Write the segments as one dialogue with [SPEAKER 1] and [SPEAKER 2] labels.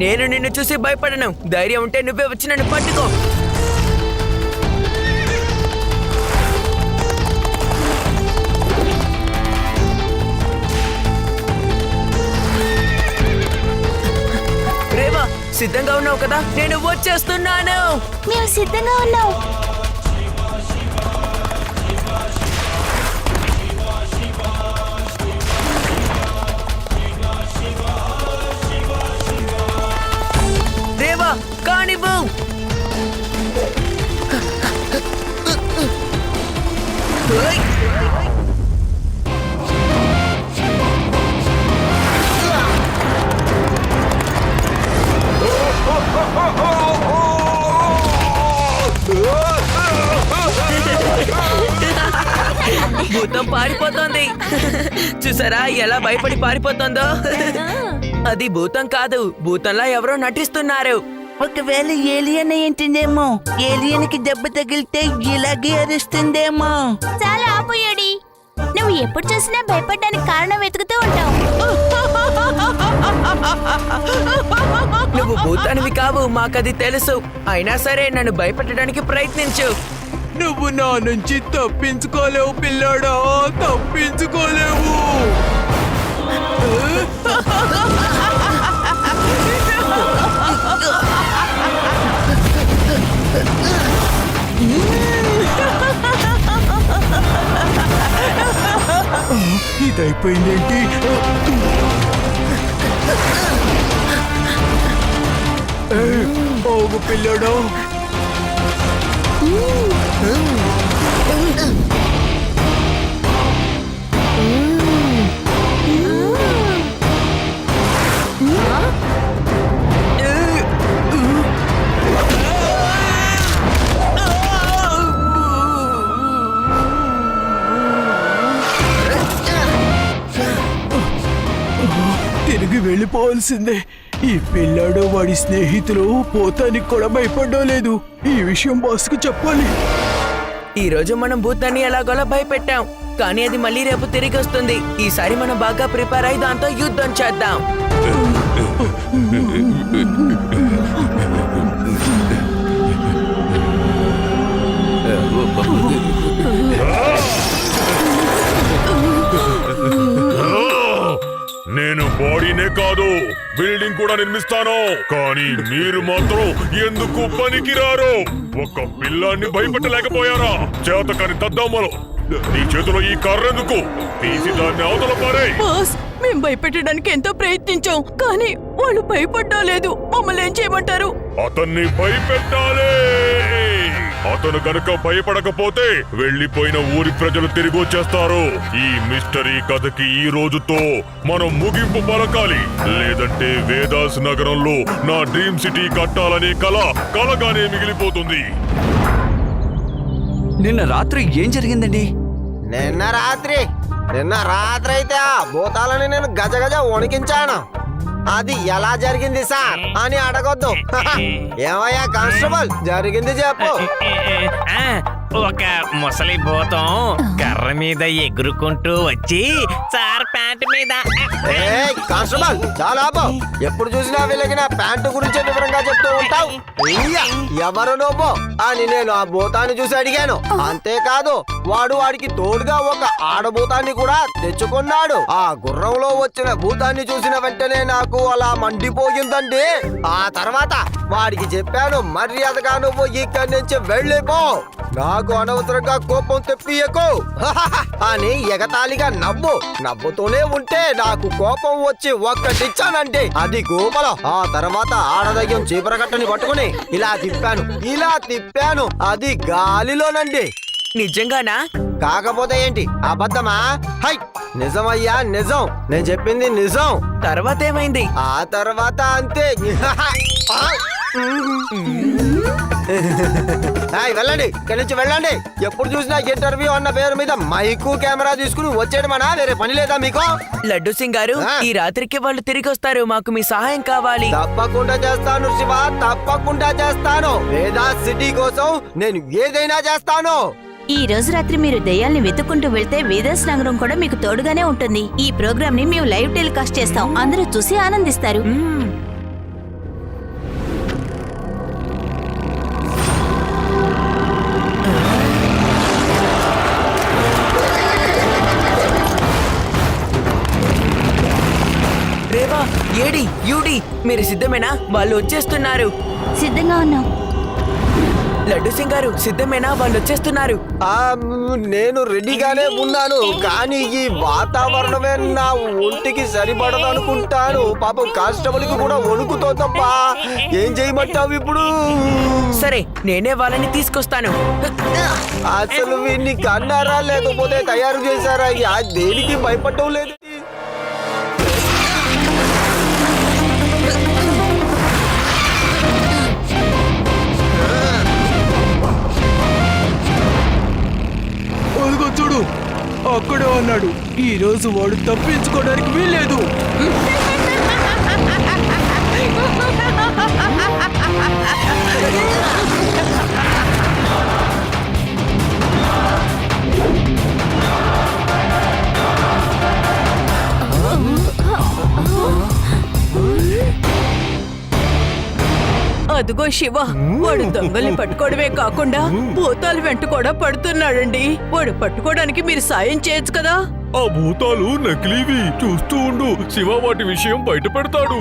[SPEAKER 1] నేను నిన్ను చూసి భయపడను. ధైర్యం ఉంటే నువ్వే వచ్చి నన్ను పట్టుకో. రేవా, సిద్ధంగా ఉన్నావు కదా? నేను వచ్చేస్తున్నాను.
[SPEAKER 2] మేము సిద్ధంగా ఉన్నాం.
[SPEAKER 1] రేవా, కానివ్వు. భూతం పారిపోతోంది. చూసారా ఎలా భయపడి పారిపోతుందో? అది భూతం కాదు, భూతంలా ఎవరో నటిస్తున్నారు.
[SPEAKER 3] ఒకవేళ ఏలియన్ ఏంటిందేమో. ఏలియన్ కి దెబ్బ తగిలితే ఇలాగే అరుస్తుందేమో.
[SPEAKER 2] చాలా ఆపోయాడి. నువ్వు ఎప్పుడు చూసినా భయపడడానికి కారణం వెతుకుతూ ఉంటావు.
[SPEAKER 1] నువ్వు భూతానివి కావు, మాకది తెలుసు. అయినా సరే నన్ను భయపెట్టడానికి ప్రయత్నించు.
[SPEAKER 4] నువ్వు నా నుంచి తప్పించుకోలేవు పిల్లాడా, తప్పించుకోలేవు. ఇదైపోయిందేంటి? ఓగు పిల్లడు, తిరిగి వెళ్ళిపోవాల్సిందే. ఈ పిల్లాడు వాడి స్నేహితులు పోతానికి కూడా భయపడడం లేదు. ఈ విషయం బాస్కు చెప్పాలి.
[SPEAKER 1] ఈ రోజు మనం భూతాన్ని ఎలాగోలా భయపెట్టాం, కానీ అది మళ్ళీ రేపు తిరిగి వస్తుంది. ఈసారి మనం బాగా ప్రిపేర్ అయి దాంతో యుద్ధం చేద్దాం.
[SPEAKER 5] నేను బాడీనే కాదు, బిల్డింగ్ కూడా నిర్మిస్తాను. కానీ మీరు మాత్రం ఎందుకు పనికిరారు? ఒక పిల్లాన్ని భయపెట్టలేకపోయారా? చేతకాని దద్దామలు, నీ చేతిలో ఈ కర్రెందుకు? తీసి దాన్ని అవతల పారేయ్.
[SPEAKER 6] బాస్, మేం భయపెట్టడానికి ఎంతో ప్రయత్నించాం, కానీ వాళ్ళు భయపడ్డా లేదు. మమ్మల్ని ఏం చేయమంటారు?
[SPEAKER 5] అతన్ని భయపెట్టాలి. అతను కనుక భయపడకపోతే వెళ్లిపోయిన ఊరి ప్రజలు తిరిగి వచ్చేస్తారు. ఈ మిస్టరీ కథకి ఈ రోజుతో మనం ముగింపు పలకాలి. లేదంటే వేదాస్ నగరంలో నా డ్రీమ్ సిటీ కట్టాలనే కల కలగానే మిగిలిపోతుంది.
[SPEAKER 4] నిన్న రాత్రి ఏం జరిగిందండి?
[SPEAKER 7] నిన్న రాత్రి అయితే ఆ భూతాలని నేను గజగజ వణికించాను. అది ఎలా జరిగింది సార్ అని అడగొద్దు. ఏమయ్యా కానిస్టేబుల్, జరిగింది చెప్పు.
[SPEAKER 8] ఒక ముసలి భూతం కర్ర మీద ఎగురుకుంటూ వచ్చి సార్ ప్యాంట్ మీద.
[SPEAKER 7] కానిస్టేబుల్, చాలా ఎప్పుడు చూసినా వీళ్ళకి నా ప్యాంటు గురించి వివరంగా చెప్తూ ఉంటావు. ఎవరు నువ్వు అని నేను ఆ భూతాన్ని చూసి అడిగాను. అంతేకాదు వాడికి తోడుగా ఒక ఆడభూతాన్ని కూడా తెచ్చుకున్నాడు. ఆ గుర్రంలో వచ్చిన భూతాన్ని చూసిన వెంటనే నాకు అలా మండిపోయిందండి. ఆ తర్వాత వాడికి చెప్పాను, మర్యాదగా నువ్వు ఇక్కడి నుంచి వెళ్ళిపో, నాకు అనవసరంగా కోపం తెప్పియకు అని. ఎగతాళిగా నవ్వుతూనే ఉంటే నాకు కోపం వచ్చి ఒక్కటిచ్చానంటే అది గోపలం. ఆ తర్వాత ఆడదయ్యం చీపరగట్టని పట్టుకుని ఇలా తిప్పాను, అది గాలిలోనండి.
[SPEAKER 1] నిజంగానా?
[SPEAKER 7] కాకపోతే ఏంటి, అబద్ధమా? హై, నిజమయ్యా, నిజం. నేను చెప్పింది నిజం.
[SPEAKER 1] తర్వాత ఏమైంది?
[SPEAKER 7] ఆ తర్వాత అంతే. వెళ్ళండి, ఇక్కడి నుంచి వెళ్ళండి. ఎప్పుడు చూసినా ఇంటర్వ్యూ అన్న పేరు మీద మైకు కెమెరా తీసుకుని వచ్చేయడమనా? వేరే పని లేదా మీకు?
[SPEAKER 1] లడ్డు సింగ్ గారు, ఈ రాత్రికి వాళ్ళు తిరిగి వస్తారు. మాకు మీ సహాయం కావాలి.
[SPEAKER 7] తప్పకుండా చేస్తాను శివ, తప్పకుండా చేస్తాను. వేదాస్ సిటీ కోసం నేను ఏదైనా చేస్తాను.
[SPEAKER 2] ఈ రోజు రాత్రి మీరు దయ్యాల్ని వెతుక్కుంటూ వెళ్తే వేదాస్ నగరం కూడా మీకు తోడుగానే ఉంటుంది. ఈ ప్రోగ్రామ్ ని మేము లైవ్ టెలికాస్ట్ చేస్తాం, అందరూ చూసి ఆనందిస్తారు.
[SPEAKER 1] యూడి మీరు సిద్ధమేనా? వాళ్ళు వచ్చేస్తున్నారు.
[SPEAKER 2] సిద్ధంగా ఉన్నాం.
[SPEAKER 1] లడ్డు సింగ్ గారు సిద్ధమేనా? వాళ్ళు వచ్చేస్తున్నారు.
[SPEAKER 7] నేను రెడీగానే ఉన్నాను, కానీ ఈ వాతావరణమే నా ఒంటికి సరిపడదు అనుకుంటాను. పాపం కానిస్టేబుల్ కి కూడా వణుకుతోందబ్బా. ఏం చేయమంటావు ఇప్పుడు?
[SPEAKER 1] సరే నేనే వాళ్ళని తీసుకొస్తాను.
[SPEAKER 7] అసలు వీడిని కన్నారా లేకపోతే తయారు చేశారా? దేనికి భయపడటం లేదు.
[SPEAKER 4] అదిగో చూడు, అక్కడే ఉన్నాడు. ఈ రోజు వాడు తప్పించుకోవడానికి వీల్లేదు.
[SPEAKER 6] అదిగో శివ, వాడు దొంగల్ని పట్టుకోవడమే కాకుండా భూతాలు వెంట కూడా పడుతున్నాడండి. వాడు పట్టుకోవడానికి మీరు సాయం చేయొచ్చు కదా.
[SPEAKER 5] ఆ భూతాలు నకిలీవి. చూస్తూ ఉండు, శివ వాటి విషయం బయట పెడతాడు.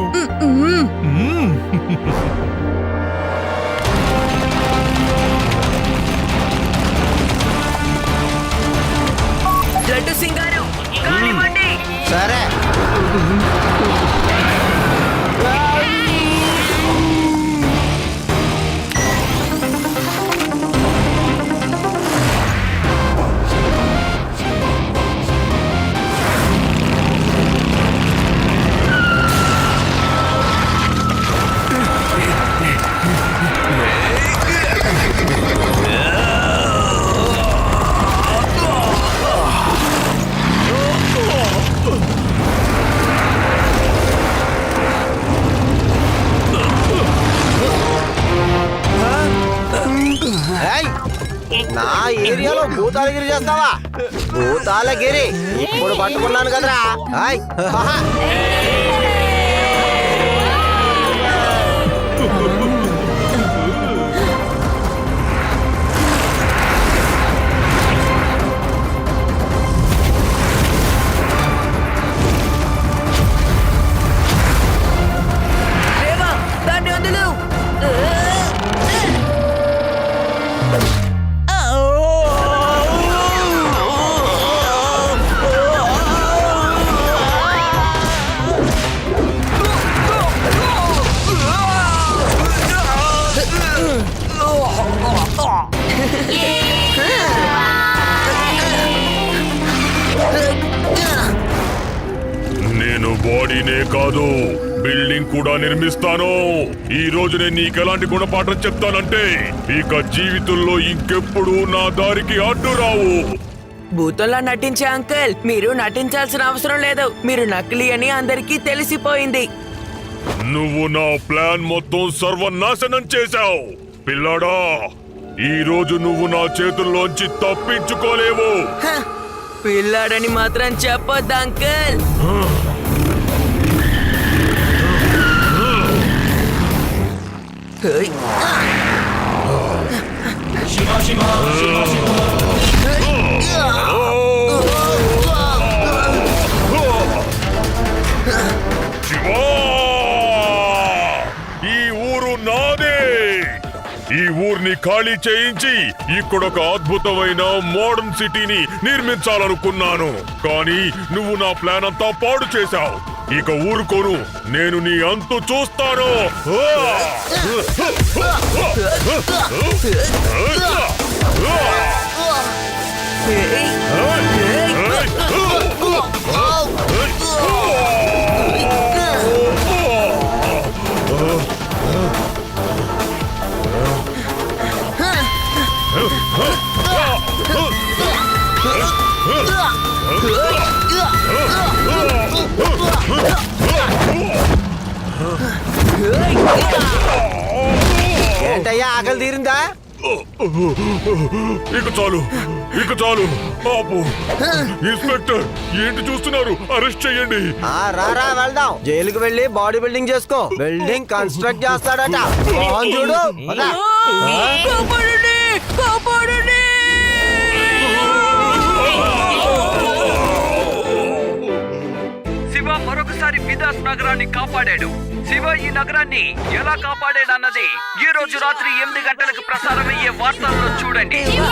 [SPEAKER 1] లడ్డు సింగ్ గారు కానివ్వండి.
[SPEAKER 7] సరే నా ఏరియాలో భూతాలగిరి చేస్తావా? భూతాలగిరి ఇప్పుడు పట్టుకున్నాను కదరా.
[SPEAKER 1] దేవా, దాన్ని వదిలు.
[SPEAKER 5] నేను బాడీనే కాదు, బిల్డింగ్ కూడా నిర్మిస్తాను. ఈ రోజు నేను నీకెలాంటి గుణపాఠం చెప్తానంటే ఇక జీవితంలో ఇంకెప్పుడు నా దారికి అడ్డు రావు.
[SPEAKER 1] భూతంలా నటించే అంకుల్, మీరు నటించాల్సిన అవసరం లేదు. మీరు నకిలీ అని అందరికీ తెలిసిపోయింది.
[SPEAKER 5] నువ్వు నా ప్లాన్ మొత్తం సర్వనాశనం చేశావు పిల్లాడా. ఈ రోజు నువ్వు నా చేతుల్లోంచి తప్పించుకోలేవు.
[SPEAKER 1] హ, పిల్లాడని మాత్రం చెప్పొద్దు అంకుల్. హేయ్.
[SPEAKER 5] శివా! ఈ ఊరు నాదే. ఈ ఊరిని ఖాళీ చేయించి ఇక్కడ ఒక అద్భుతమైన మోడర్న్ సిటీని నిర్మించాలనుకున్నాను, కానీ నువ్వు నా ప్లాన్ అంతా పాడు చేశావు. ఇక ఊరుకోను, నేను నీ అంతు చూస్తాను.
[SPEAKER 7] ఏంటయ్యా, ఆకలి తీరిందా?
[SPEAKER 5] ఇక చాలు, ఇక చాలు. ఆపు. ఇన్స్పెక్టర్, ఏంటి చూస్తున్నారు? అరెస్ట్ చేయండి.
[SPEAKER 7] రారా వెళ్దాం. జైలుకి వెళ్ళి బాడీ బిల్డింగ్ చేసుకో. బిల్డింగ్ కన్స్ట్రక్ట్ చేస్తాడట. మోహన్ చూడు. పద.
[SPEAKER 6] కాపాడండి, కాపాడండి.
[SPEAKER 1] శివ మరొకసారి బిదాస్ నగరాన్ని కాపాడాడు.
[SPEAKER 9] శివ ఈ నగరాన్ని ఎలా కాపాడాడన్నది ఈ రోజు రాత్రి 8 గంటలకు ప్రసారమయ్యే వార్తల్లో చూడండి.
[SPEAKER 2] శివ!